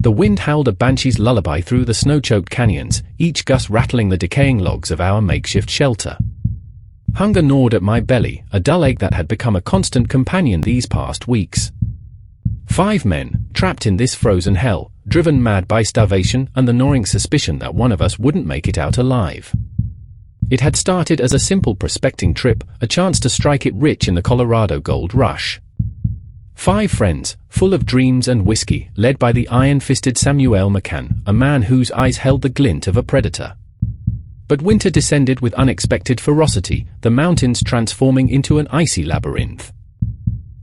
The wind howled a banshee's lullaby through the snow-choked canyons, each gust rattling the decaying logs of our makeshift shelter. Hunger gnawed at my belly, a dull ache that had become a constant companion these past weeks. 5 men, trapped in this frozen hell, driven mad by starvation and the gnawing suspicion that one of us wouldn't make it out alive. It had started as a simple prospecting trip, a chance to strike it rich in the Colorado gold rush. 5 friends, full of dreams and whiskey, led by the iron-fisted Samuel McCann, a man whose eyes held the glint of a predator. But winter descended with unexpected ferocity, the mountains transforming into an icy labyrinth.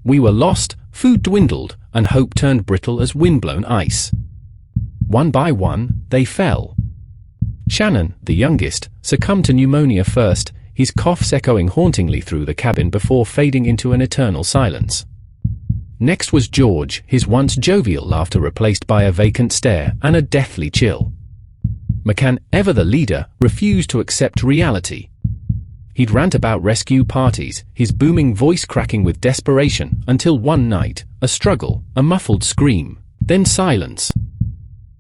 We were lost, food dwindled, and hope turned brittle as windblown ice. One by one, they fell. Shannon, the youngest, succumbed to pneumonia first, his coughs echoing hauntingly through the cabin before fading into an eternal silence. Next was George, his once jovial laughter replaced by a vacant stare and a deathly chill. McCann, ever the leader, refused to accept reality. He'd rant about rescue parties, his booming voice cracking with desperation, until one night, a struggle, a muffled scream, then silence.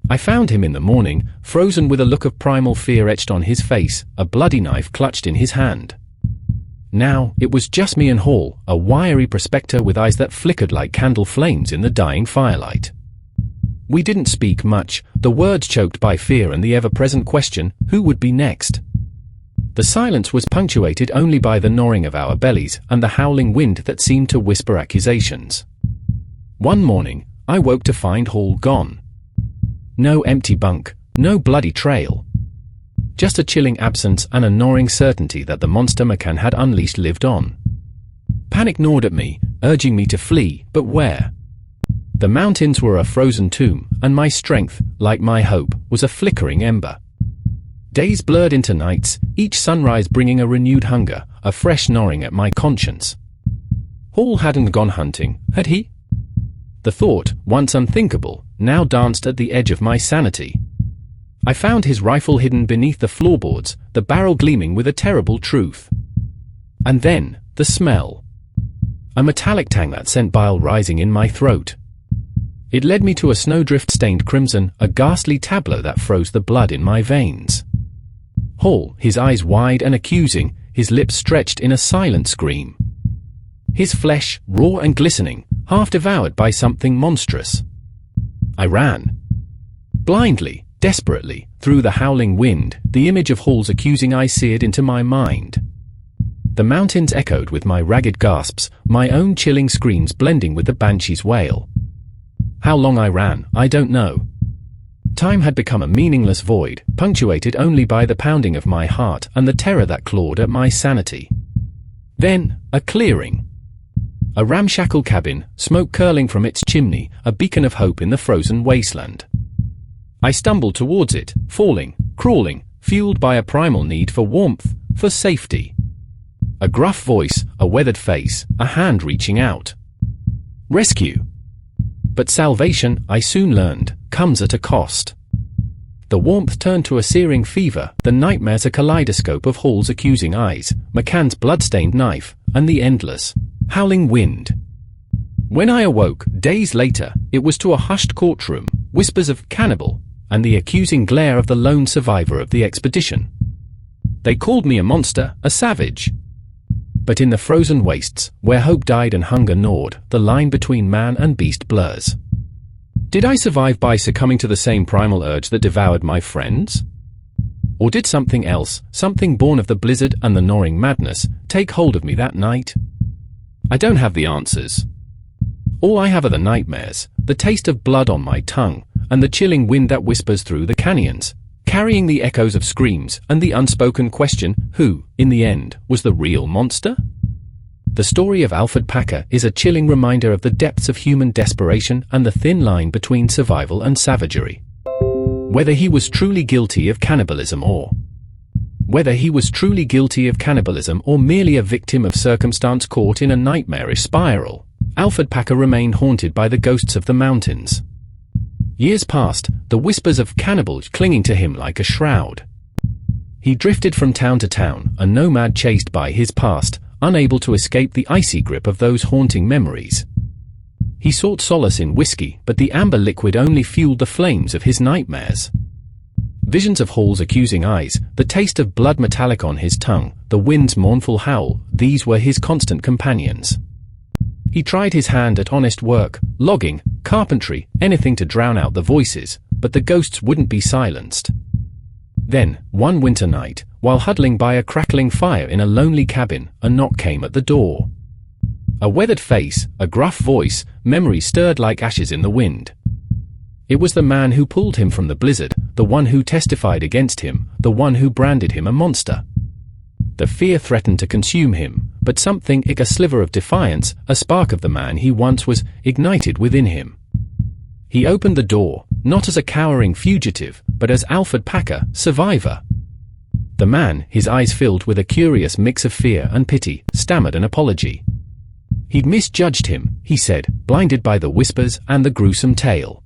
I found him in the morning, frozen with a look of primal fear etched on his face, a bloody knife clutched in his hand. Now, it was just me and Hall, a wiry prospector with eyes that flickered like candle flames in the dying firelight. We didn't speak much, the words choked by fear and the ever-present question, who would be next? The silence was punctuated only by the gnawing of our bellies and the howling wind that seemed to whisper accusations. One morning, I woke to find Hall gone. No empty bunk, no bloody trail. Just a chilling absence and a gnawing certainty that the monster McCann had unleashed lived on. Panic gnawed at me, urging me to flee, but where? The mountains were a frozen tomb, and my strength, like my hope, was a flickering ember. Days blurred into nights, each sunrise bringing a renewed hunger, a fresh gnawing at my conscience. Hall hadn't gone hunting, had he? The thought, once unthinkable, now danced at the edge of my sanity. I found his rifle hidden beneath the floorboards, the barrel gleaming with a terrible truth. And then, the smell. A metallic tang that sent bile rising in my throat. It led me to a snowdrift-stained crimson, a ghastly tableau that froze the blood in my veins. Hall, his eyes wide and accusing, his lips stretched in a silent scream. His flesh, raw and glistening, half devoured by something monstrous. I ran. Blindly, desperately, through the howling wind, the image of Hall's accusing eye seared into my mind. The mountains echoed with my ragged gasps, my own chilling screams blending with the banshee's wail. How long I ran, I don't know. Time had become a meaningless void, punctuated only by the pounding of my heart and the terror that clawed at my sanity. Then, a clearing. A ramshackle cabin, smoke curling from its chimney, a beacon of hope in the frozen wasteland. I stumbled towards it, falling, crawling, fueled by a primal need for warmth, for safety. A gruff voice, a weathered face, a hand reaching out. Rescue. But salvation, I soon learned, comes at a cost. The warmth turned to a searing fever, the nightmares a kaleidoscope of Hall's accusing eyes, McCann's blood-stained knife, and the endless, howling wind. When I awoke, days later, it was to a hushed courtroom, whispers of cannibal, and the accusing glare of the lone survivor of the expedition. They called me a monster, a savage. But in the frozen wastes, where hope died and hunger gnawed, the line between man and beast blurs. Did I survive by succumbing to the same primal urge that devoured my friends? Or did something else, something born of the blizzard and the gnawing madness, take hold of me that night? I don't have the answers. All I have are the nightmares, the taste of blood on my tongue, and the chilling wind that whispers through the canyons, carrying the echoes of screams and the unspoken question, who, in the end, was the real monster? The story of Alferd Packe is a chilling reminder of the depths of human desperation and the thin line between survival and savagery. Whether he was truly guilty of cannibalism or merely a victim of circumstance caught in a nightmarish spiral, Alferd Packe remained haunted by the ghosts of the mountains. Years passed, the whispers of cannibals clinging to him like a shroud. He drifted from town to town, a nomad chased by his past, unable to escape the icy grip of those haunting memories. He sought solace in whiskey, but the amber liquid only fueled the flames of his nightmares. Visions of Hall's accusing eyes, the taste of blood metallic on his tongue, the wind's mournful howl, these were his constant companions. He tried his hand at honest work, logging, carpentry, anything to drown out the voices, but the ghosts wouldn't be silenced. Then, one winter night, while huddling by a crackling fire in a lonely cabin, a knock came at the door. A weathered face, a gruff voice, memory stirred like ashes in the wind. It was the man who pulled him from the blizzard, the one who testified against him, the one who branded him a monster. The fear threatened to consume him, but something, like a sliver of defiance, a spark of the man he once was, ignited within him. He opened the door, not as a cowering fugitive, but as Alfred Packe, survivor. The man, his eyes filled with a curious mix of fear and pity, stammered an apology. He'd misjudged him, he said, blinded by the whispers and the gruesome tale.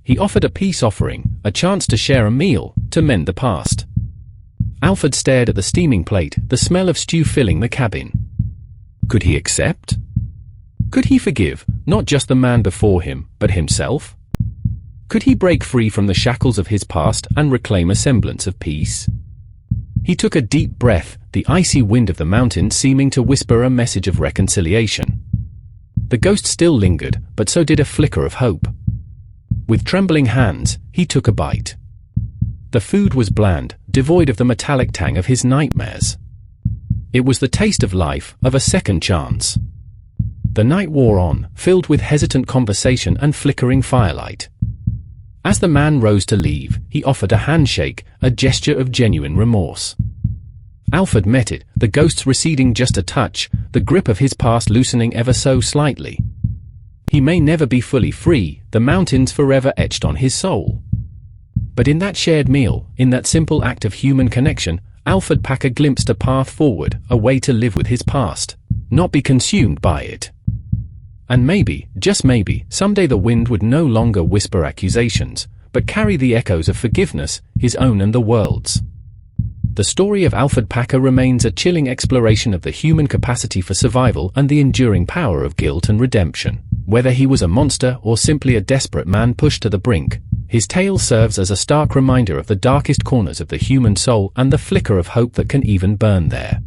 He offered a peace offering, a chance to share a meal, to mend the past. Alferd stared at the steaming plate, the smell of stew filling the cabin. Could he accept? Could he forgive, not just the man before him, but himself? Could he break free from the shackles of his past and reclaim a semblance of peace? He took a deep breath, the icy wind of the mountains seeming to whisper a message of reconciliation. The ghost still lingered, but so did a flicker of hope. With trembling hands, he took a bite. The food was bland, devoid of the metallic tang of his nightmares. It was the taste of life, of a second chance. The night wore on, filled with hesitant conversation and flickering firelight. As the man rose to leave, he offered a handshake, a gesture of genuine remorse. Alferd met it, the ghosts receding just a touch, the grip of his past loosening ever so slightly. He may never be fully free, the mountains forever etched on his soul. But in that shared meal, in that simple act of human connection, Alfred Packe glimpsed a path forward, a way to live with his past, not be consumed by it. And maybe, just maybe, someday the wind would no longer whisper accusations, but carry the echoes of forgiveness, his own and the world's. The story of Alfred Packe remains a chilling exploration of the human capacity for survival and the enduring power of guilt and redemption. Whether he was a monster or simply a desperate man pushed to the brink, his tale serves as a stark reminder of the darkest corners of the human soul and the flicker of hope that can even burn there.